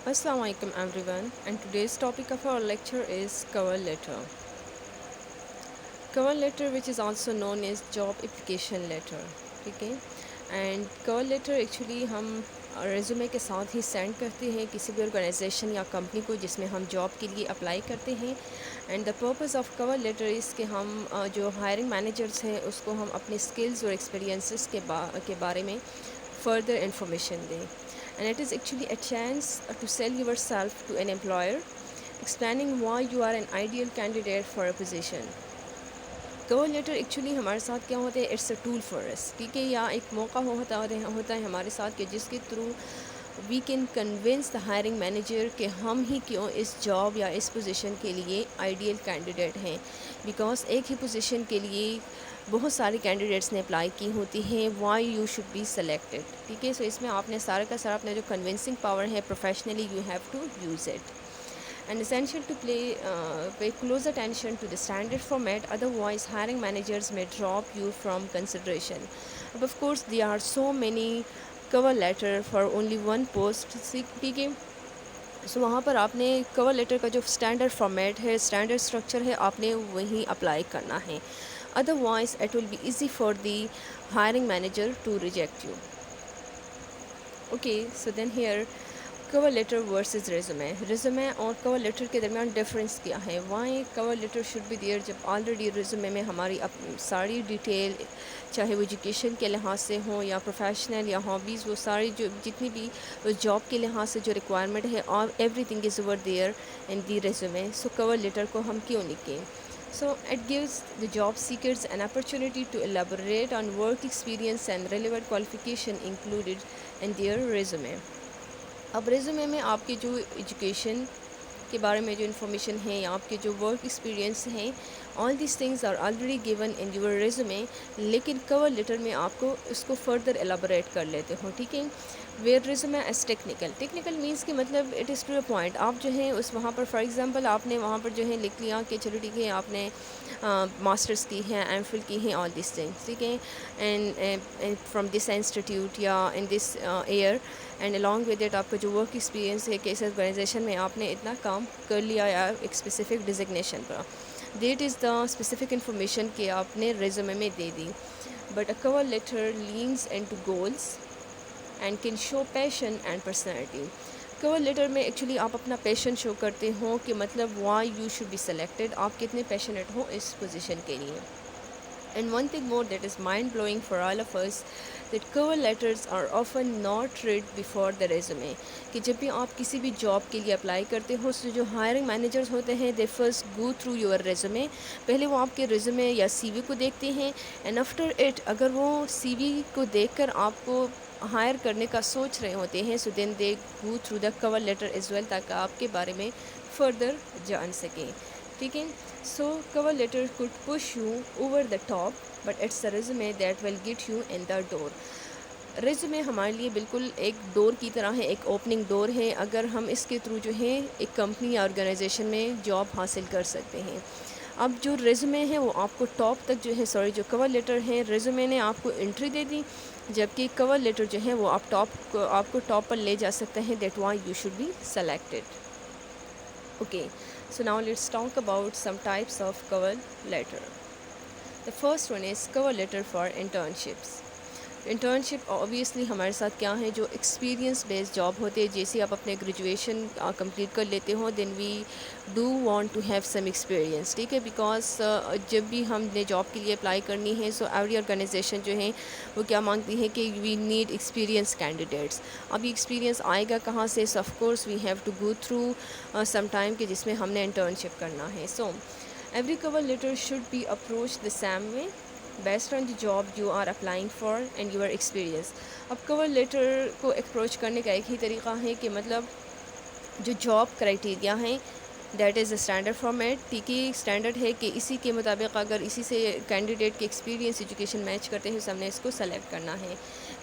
Assalamu alaikum everyone, and today's topic of our lecture is cover letter. Cover letter, which is also known as job application letter, ٹھیک ہے. And cover letter actually ہم resume کے ساتھ ہی send کرتے ہیں کسی بھی organization یا کمپنی کو جس میں ہم جاب کے لیے اپلائی کرتے ہیں. And the purpose of cover letter is کہ ہم جو ہائرنگ مینیجرس ہیں اس کو ہم اپنے اسکلز اور ایکسپیرینسز کے بارے میں فردر انفارمیشن دیں. And it is actually a chance to sell yourself to an employer, explaining why you are an ideal candidate for a position. Cover letter actually ہمارے ساتھ کیا ہوتا ہے، it's a tool for us, ٹھیک ہے، یا ایک موقع ہوتا ہے ہمارے ساتھ کہ جس کے through we can convince the hiring manager کہ ہم ہی کیوں اس جاب یا اس پوزیشن کے لیے آئیڈیل کینڈیڈیٹ ہیں. بیکاز ایک ہی پوزیشن کے لیے بہت سارے کینڈیڈیٹس نے اپلائی کی ہوتی ہیں، why you should be selected, ٹھیک ہے. سو اس میں آپ نے سارا کا سارا اپنا جو کنونسنگ پاور ہے professionally you have to use it. And essential to pay close attention to the standard format, otherwise hiring managers may drop you from consideration. But of course there are so many cover letter for only one post, ٹھیک ہے. سو وہاں پر آپ نے کور letter کا جو standard format ہے، standard structure ہے، آپ نے وہیں اپلائی کرنا ہے. Otherwise it will be easy for the hiring manager to reject you. Okay, so then here cover letter versus resume اور کور لیٹر کے درمیان ڈفرینس کیا ہے. Why cover letter should be there, جب آلریڈی ریزومے میں ہماری ساری detail, چاہے وہ ایجوکیشن کے لحاظ سے ہوں یا پروفیشنل یا ہابیز، وہ ساری جو جتنی بھی جاب کے لحاظ سے جو ریکوائرمنٹ ہے، اور everything is over there in the resume. So cover letter کو ہم کیوں لکھیں؟ So it gives the job seekers an opportunity to elaborate on work experience and relevant qualification included in their resume. اب résumé میں آپ کی جو education کے بارے میں جو انفارمیشن ہے یا آپ کے جو ورک ایکسپیرینس ہیں، all these things are already given in your resume, لیکن کور لیٹر میں آپ کو اس کو فردر ایلیبوریٹ کر لیتے ہو، ٹھیک ہے. Where resume is technical means کہ مطلب it is to a point. آپ جو ہے اس وہاں پر فار ایگزامپل آپ نے وہاں پر جو ہے لکھ لیا کہ چلو ٹھیک ہے آپ نے ماسٹرس کی ہیں، ایم فل کی ہیں، آل دیس تھنگس، ٹھیک ہے. اینڈ فرام دس انسٹیٹیوٹ یا in this year, and along with it آپ کا جو ورک ایکسپیرینس ہے کہ اس آرگنائزیشن میں آپ نے اتنا کام کر لیا یا ایک اسپیسیفک ڈیزگنیشن پر، that is the specific information کہ آپ نے ریزومے میں دے دی. But a cover letter leans into goals and can show passion and personality. Cover letter میں ایکچولی آپ اپنا پیشن شو کرتے ہوں کہ مطلب why you should be selected, آپ کتنے پیشنیٹ ہوں اس پوزیشن کے لیے. And one thing more that is mind-blowing for all of us, that cover letters are often not read before the resume. کہ جب بھی آپ کسی بھی جاب کے لیے اپلائی کرتے ہو، تو جو ہائرنگ مینیجرز ہوتے ہیں they first go through your resume. پہلے وہ آپ کے ریزومے یا سی وی کو دیکھتے ہیں، اینڈ آفٹر اٹ اگر وہ سی وی کو دیکھ کر آپ کو ہائر کرنے کا سوچ رہے ہوتے ہیں، so then they go through the cover letter as well, تاکہ آپ کے بارے میں فردر جان سکیں، ٹھیک ہے. سو cover letter could push you over the top, but it's the resume that will get you in the door. Résumé ہمارے لیے بالکل ایک ڈور کی طرح ہے، ایک اوپننگ ڈور ہے. اگر ہم اس کے تھرو جو ہے ایک کمپنی یا آرگنائزیشن میں جاب حاصل کر سکتے ہیں. اب جو ریزومے ہے وہ آپ کو ٹاپ تک جو ہے جو کور لیٹر ہے، ریزومے نے آپ کو انٹری دے دی، جبکہ کور لیٹر جو ہے وہ آپ کو ٹاپ پر لے جا سکتے ہیں. That why you should be selected. Okay, so now let's talk about some types of cover letter. The first one is cover letter for internships. Internship obviously ہمارے ساتھ کیا ہے، جو ایکسپیرینس بیس جاب ہوتے ہیں. جیسے آپ اپنے گریجویشن کمپلیٹ کر لیتے ہو، then we do want to have some experience, ٹھیک ہے. بیکاز جب بھی ہم نے جاب کے لیے اپلائی کرنی ہے، سو ایوری آرگنائزیشن جو ہے وہ کیا مانگتی ہے کہ وی نیڈ ایکسپیرینس کینڈیڈیٹس. اب یہ ایکسپیرینس آئے گا کہاں سے؟ So of course we have to go through some time کہ جس میں ہم نے انٹرنشپ کرنا ہے. So every cover letter should be approach the same way based on the job you are applying for and your experience. اب cover letter کو approach کرنے کا ایک ہی طریقہ ہے کہ مطلب جو جاب کرائٹیریا ہیں that is a standard format, ٹھیک ہے. اسٹینڈرڈ ہے کہ اسی کے مطابق اگر اسی سے کینڈیڈیٹ کے ایکسپیرینس ایجوکیشن میچ کرتے ہیں، ہم نے اس کو سلیکٹ کرنا ہے.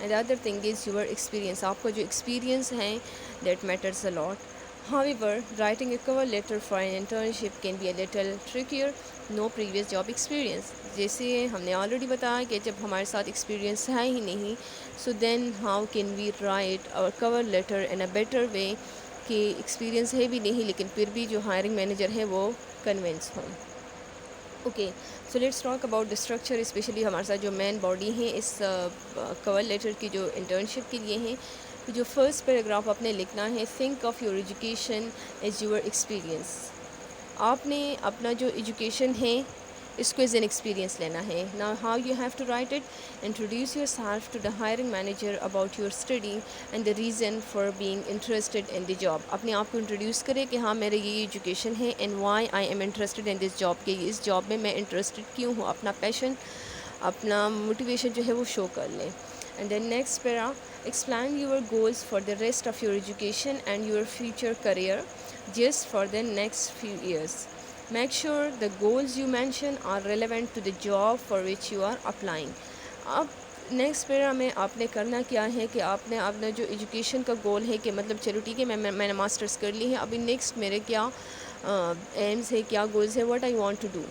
And other thing is your experience, آپ کا جو ایکسپیرینس ہے that matters a lot. However, writing a cover letter for an internship can be a little trickier. No previous job experience. جیسے ہم نے آلریڈی بتایا کہ جب ہمارے ساتھ ایکسپیرینس ہے ہی نہیں، so then how can we write our cover letter in a better way کہ ایکسپیرینس ہے بھی نہیں لیکن پھر بھی جو ہائرنگ مینیجر ہے وہ کنونس ہوں. Okay, so let's talk about the structure, especially ہمارے ساتھ جو مین باڈی ہیں اس کور لیٹر کی جو انٹرنشپ کے لیے ہیں. جو فرسٹ پیراگراف آپ نے لکھنا ہے, think of your education as your experience. آپ نے اپنا جو ایجوکیشن ہے اس کو ایز این ایکسپیرینس لینا ہے. نا how you have to write it, introduce yourself to the hiring manager about your study and the reason for being interested in the job. اپنے آپ کو انٹروڈیوس کرے کہ ہاں میرے یہ ایجوکیشن ہے and why I am interested in this job, کہ اس جاب میں میں انٹرسٹڈ کیوں ہوں. اپنا پیشن, اپنا موٹیویشن جو ہے وہ شو کر لیں. And then next para, explain your goals for the rest of your education and your future career just for the next few years. Make sure the goals you mention are relevant to the job for which you are applying. اب next پیرا میں آپ نے کرنا کیا ہے کہ آپ نے اپنا جو ایجوکیشن کا گول ہے کہ مطلب چلو ٹھیک ہے میں نے ماسٹرس کر لی ہے, ابھی نیکسٹ میرے کیا ایمز ہے, کیا گولز ہے, what I want to do.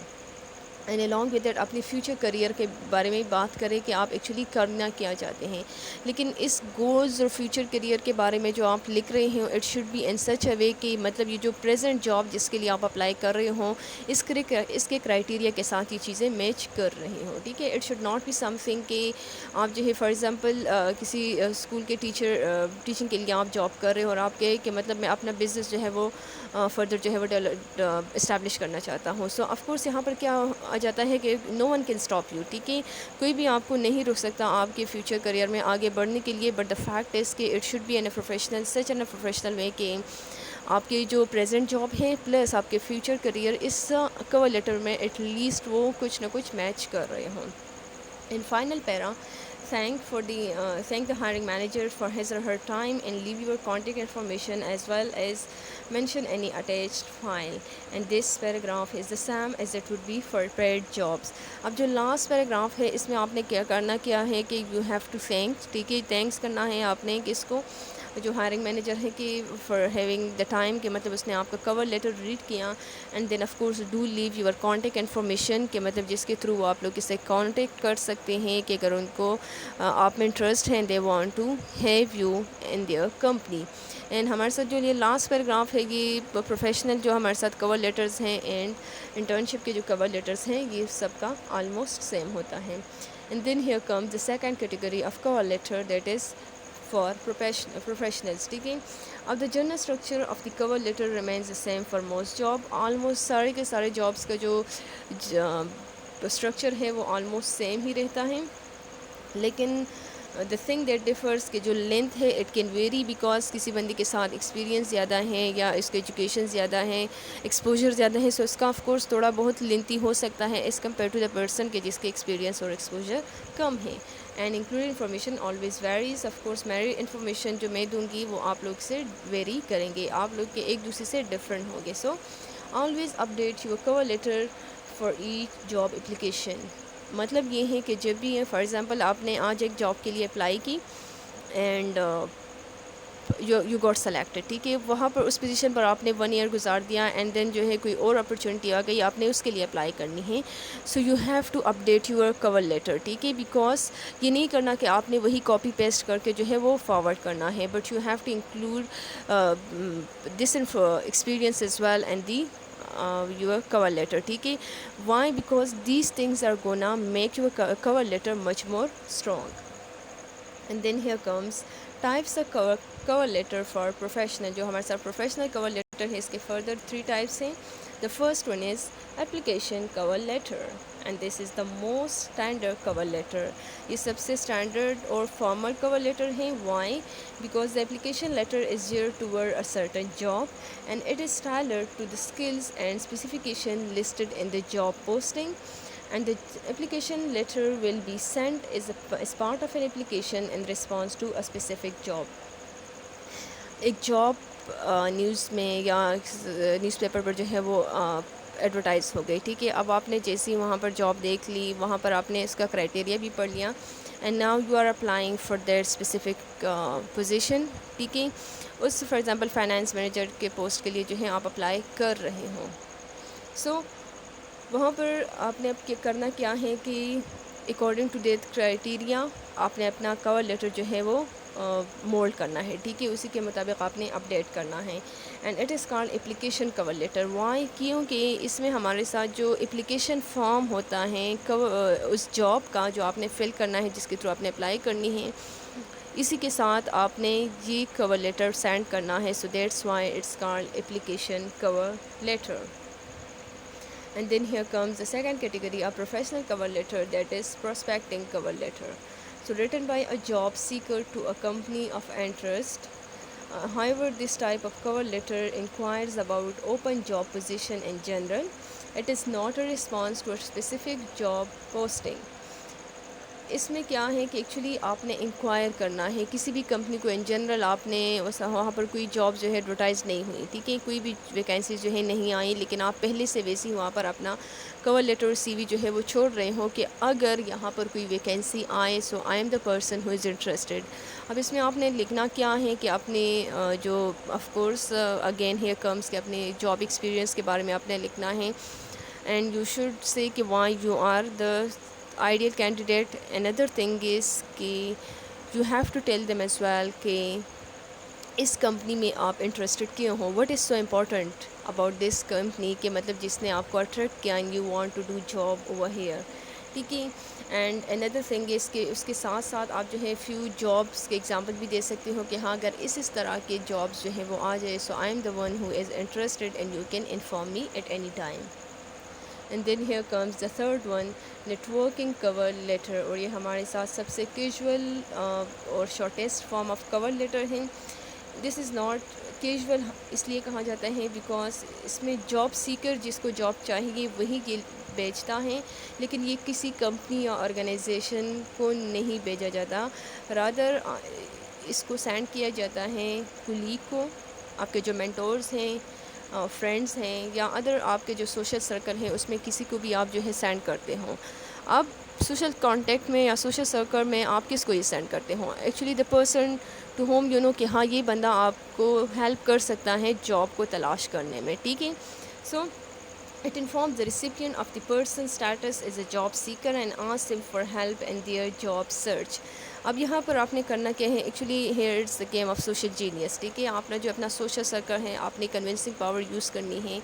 And along with that اپنی فیوچر کریئر کے بارے میں بات کریں کہ آپ ایکچولی کرنا کیا چاہتے ہیں. لیکن اس گولز اور فیوچر کریئر کے بارے میں جو آپ لکھ رہے ہیں اٹ شوڈ بی ان سچ اے وے کہ مطلب یہ جو پریزنٹ جاب جس کے لیے آپ اپلائی کر رہے ہوں اس کے کرائٹیریا کے ساتھ یہ چیزیں میچ کر رہی ہوں. ٹھیک ہے, it should not be something کہ آپ جو ہے فار ایگزامپل کسی اسکول کے ٹیچنگ کے لیے آپ جاب کر رہے ہو اور آپ کہے کہ مطلب میں اپنا بزنس جو ہے وہ فردر جو ہے وہ اسٹیبلش کرنا چاہتا ہوں. سو آف کورس یہاں پر کیا آ جاتا ہے کہ نو ون کین اسٹاپ یو. ٹھیک ہے, کوئی بھی آپ کو نہیں روک سکتا آپ کے فیوچر کریئر میں آگے بڑھنے کے لیے. بٹ دا فیکٹ از کہ it should be in a professional such in a professional way کہ آپ کی جو پریزنٹ جاب ہے پلس آپ کے فیوچر کریئر اس کور لیٹر میں ایٹ لیسٹ وہ کچھ نہ کچھ میچ کر رہے ہوں. In final para, thank the hiring manager for his or her time and leave your contact information as well as mention any attached file. And this paragraph is the same as it would be for paid jobs. اب جو last paragraph ہے اس میں آپ نے کیا کرنا کیا ہے کہ یو ہیو ٹو تھینک. ٹھیک ہے, تھینکس کرنا ہے آپ نے کس کو, جو ہائرنگ مینیجر ہے کہ فار ہیونگ دا ٹائم کہ مطلب اس نے آپ کا کور لیٹر ریڈ کیا. And then of course do leave your contact information کہ مطلب جس کے تھرو آپ لوگ اسے کانٹیکٹ کر سکتے ہیں کہ اگر ان کو آپ میں انٹرسٹ ہیں they want to have you in their company. And ہمارے ساتھ جو یہ لاسٹ پیراگراف ہے یہ پروفیشنل جو ہمارے ساتھ کور لیٹرز ہیں اینڈ انٹرنشپ کے جو کور لیٹرز ہیں یہ سب کا آلموسٹ سیم ہوتا ہے. And then here comes the second category of cover letter that is for professionals. ٹھیک ہے, اب the general structure of the cover letter remains the same for most job. Almost سارے کے سارے جابس کا جو اسٹرکچر ہے وہ آلموسٹ سیم ہی رہتا ہے. لیکن دا تھنگ دیٹ ڈیفرس کہ جو لینتھ ہے اٹ کین ویری بیکاز کسی بندے کے ساتھ ایکسپیرینس زیادہ ہیں یا اس کے ایجوکیشن زیادہ ہیں, ایکسپوجر زیادہ ہے, سو اس کا آف کورس تھوڑا بہت لینتھی ہو سکتا ہے as compare to the person کہ جس کے ایکسپیرینس اور ایکسپوجر کم ہے. And include information always varies. Of course میری انفارمیشن جو میں دوں گی وہ آپ لوگ سے ویری کریں گے, آپ لوگ کے ایک دوسرے سے ڈفرینٹ ہوں گے. So always update your cover letter for each job application. مطلب یہ ہے کہ جب بھی فار ایگزامپل آپ نے آج ایک جاب کے لیے اپلائی کی اینڈ یو گاٹ سلیکٹڈ. ٹھیک ہے, وہاں پر اس پوزیشن پر آپ نے 1 ایئر گزار دیا اینڈ دین جو ہے کوئی اور اپرچونیٹی آ گئی, آپ نے اس کے لیے اپلائی کرنی ہے. So you have to update your cover letter. ٹھیک ہے, بیکاز یہ نہیں کرنا کہ آپ نے وہی کاپی پیسٹ کر کے جو ہے وہ فارورڈ کرنا ہے, but you have to include this experience as well and the your cover letter. ٹھیک ہے, why? Because these things are gonna make your cover letter much more strong. And then here comes types of cover letter for professional. جو ہمارے ساتھ professional cover letter ہے اس کے further 3 types ہیں. The first one is application cover letter and this is the most standard cover letter. یہ سب سے standard اور formal cover letter ہیں. Why? Because the application letter is geared toward a certain job and it is tailored to the skills and specification listed in the job posting. And the application letter will be sent as part of an application in response to a specific job. ایک job news میں یا news paper پر جو ہے وہ advertise ہو گئی. ٹھیک ہے, اب آپ نے جیسی وہاں پر جاب دیکھ لی, وہاں پر آپ نے اس کا کرائٹیریا بھی پڑھ لیا and now you are applying for that specific position. ٹھیک ہے, اس فار ایگزامپل فائنانس مینیجر کے پوسٹ کے لیے جو ہے آپ اپلائی کر رہے ہوں. سو وہاں پر آپ نے اب کرنا کیا ہے کہ اکارڈنگ ٹو دیٹ کرائٹیریا آپ نے اپنا کور لیٹر جو ہے وہ مولڈ کرنا ہے، ٹھیک ہے، اسی کے مطابق آپ نے اپڈیٹ کرنا ہے. And it is called application cover letter. Why? کیونکہ اس میں ہمارے ساتھ جو اپلیکیشن فارم ہوتا ہے اس جاب کا جو آپ نے فل کرنا ہے، جس کے تھرو آپ نے اپلائی کرنی ہے، اسی کے ساتھ آپ نے یہ کور لیٹر سینڈ کرنا ہے. So that's why it's called application cover letter. And then here comes the second category, a professional cover letter, that is prospecting cover letter. So written by a job seeker to a company of interest. However, this type of cover letter inquires about open job position in general. It is not a response to a specific job posting. اس میں کیا ہے کہ actually آپ نے enquire کرنا ہے کسی بھی کمپنی کو. ان جنرل آپ نے وہاں پر کوئی جاب جو ہے ایڈورٹائز نہیں ہوئی، ٹھیک ہے، کوئی بھی ویکینسیز جو ہے نہیں آئیں، لیکن آپ پہلے سے ویسی وہاں پر اپنا کور لیٹر سی وی جو ہے وہ چھوڑ رہے ہوں کہ اگر یہاں پر کوئی ویکینسی آئے so I am the person who is interested. اب اس میں آپ نے لکھنا کیا ہے کہ اپنے جو of course again here comes کہ اپنے جاب ایکسپیرینس کے بارے میں آپ نے لکھنا ہے. اینڈ یو شوڈ سے کہ why you are the ideal candidate. Another thing is کہ you have to tell them as well کہ اس کمپنی میں آپ انٹرسٹڈ کیوں ہوں. what is so important about this company کہ مطلب جس نے آپ کو اٹریکٹ کیا and you want to do job over here, ٹھیک ہے. اینڈ اندر تھنگ از کہ اس کے ساتھ ساتھ آپ جو ہے فیو جابس کے ایگزامپل بھی دے سکتے ہو کہ ہاں اگر اس طرح کے جابس جو ہیں وہ آ جائے so I am the one who is interested and you can inform me at any time. And then here comes the third one, networking cover letter. اور یہ ہمارے ساتھ سب سے کیجول اور shortest form of cover letter ہیں. This is not casual اس لیے کہا جاتا ہے بیکاز اس میں جاب سیکر جس کو جاب چاہیے وہی یہ بیچتا ہے, لیکن یہ کسی کمپنی یا آرگنائزیشن کو نہیں بھیجا جاتا. رادر اس کو سینڈ کیا جاتا ہے کولیگ کو, آپ کے جو مینٹورز ہیں, فرینڈس ہیں, یا ادر آپ کے جو سوشل سرکل ہیں اس میں کسی کو بھی آپ جو ہے سینڈ کرتے ہوں. اب سوشل کانٹیکٹ میں یا سوشل سرکل میں آپ کس کو یہ سینڈ کرتے ہوں؟ Actually the person to whom you know کہ ہاں یہ بندہ آپ کو ہیلپ کر سکتا ہے جاب کو تلاش کرنے میں, ٹھیک ہے. سو it informs the recipient of the person's status as a job seeker and asks him for help in their job search. اب یہاں پر آپ نے کرنا کیا ہے, actually here it's the game of social genius, ٹھیک ہے. آپ نے جو اپنا سوشل سرکل ہے آپ نے کنونسنگ پاور یوز کرنی ہے,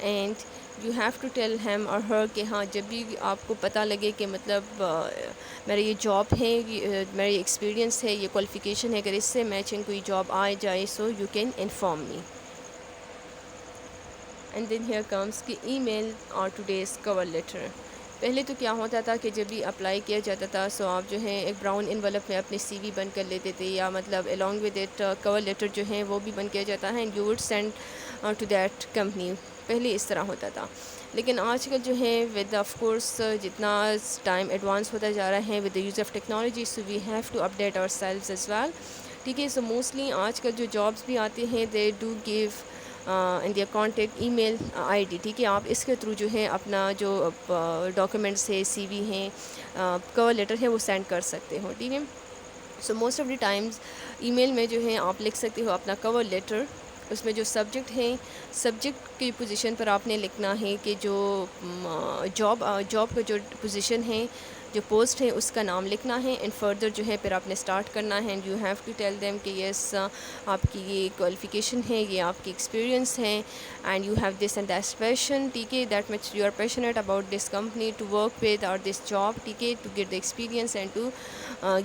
and you have to tell him or her کہ ہاں جب بھی آپ کو پتہ لگے کہ مطلب میرا یہ جاب ہے, میرا یہ ایکسپیرینس ہے, یہ کوالیفیکیشن ہے, اگر اس سے میچنگ کوئی جاب آ جائے so you can inform me. And then here comes کہ ای میل اور ٹوڈیز کور لیٹر. پہلے تو کیا ہوتا تھا کہ جب بھی اپلائی کیا جاتا تھا سو آپ جو ہے ایک براؤن انویلپ میں اپنی سی وی بند کر لیتے تھے, یا مطلب along with it cover letter جو ہے وہ بھی بند کیا جاتا ہے, and you would send to that company. پہلے اس طرح ہوتا تھا, لیکن آج کل جو ہے ود آف کورس جتنا ٹائم ایڈوانس ہوتا جا رہا ہے with the use of technology, so we have to update ourselves as well, ٹھیک ہے. سو موسٹلی آج کل جو جابس بھی آتے ہیں they do give in their contact email ID, ٹھیک ہے. آپ اس کے تھرو جو ہے اپنا جو ڈاکیومنٹس ہے, سی وی ہیں, کور لیٹر ہے, وہ سینڈ کر سکتے ہو, ٹھیک ہے. So most of the times email میں جو ہے آپ لکھ سکتے ہو اپنا کور لیٹر. اس میں جو سبجیکٹ ہے, سبجیکٹ کی پوزیشن پر آپ نے لکھنا ہے کہ جو جاب کا جو پوزیشن ہے, جو پوسٹ ہے اس کا نام لکھنا ہے, اینڈ فردر جو ہے پھر آپ نے اسٹارٹ کرنا ہے. And you have to tell them کہ یس آپ کی یہ کوالیفیکیشن ہے, یہ آپ کی ایکسپیرینس ہے, and you have this and that passion, ٹھیک ہے, that much you are passionate about this company to work with اور دس جاب, ٹھیک ہے, to get the experience and to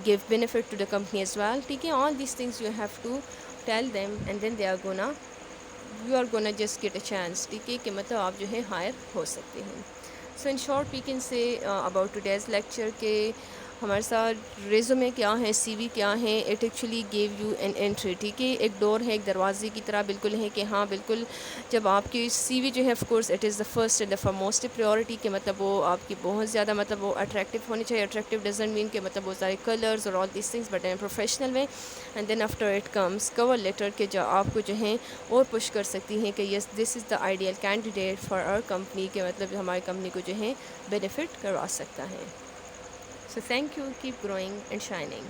give benefit to the company as well, ٹھیک ہے. All these things you have to tell them, and then you are gonna just get a chance, ٹھیک ہے, کہ مطلب آپ جو ہے ہائر ہو سکتے ہیں. So in short we can say about today's lecture کہ ہمارے ساتھ ریزومے کیا ہے, سی وی کیا ہے, it actually give you an entry, ٹھیک ہے. ایک ڈور ہے, ایک دروازے کی طرح بالکل ہے کہ ہاں بالکل جب آپ کی سی وی جو ہے of course it is the first and the foremost priority, کہ مطلب وہ آپ کی بہت زیادہ مطلب وہ اٹریکٹیو ہونی چاہیے. اٹریکٹیو ڈزنٹ مین کہ مطلب بہت سارے کلرز اور all these things, but in professional way. And then after it comes cover letter کہ جو آپ کو جو ہے اور پش کر سکتی ہیں کہ yes this is the ideal candidate for our company, کہ مطلب ہماری کمپنی کو جو ہے بینیفٹ کروا سکتا ہے. So thank you, keep growing and shining.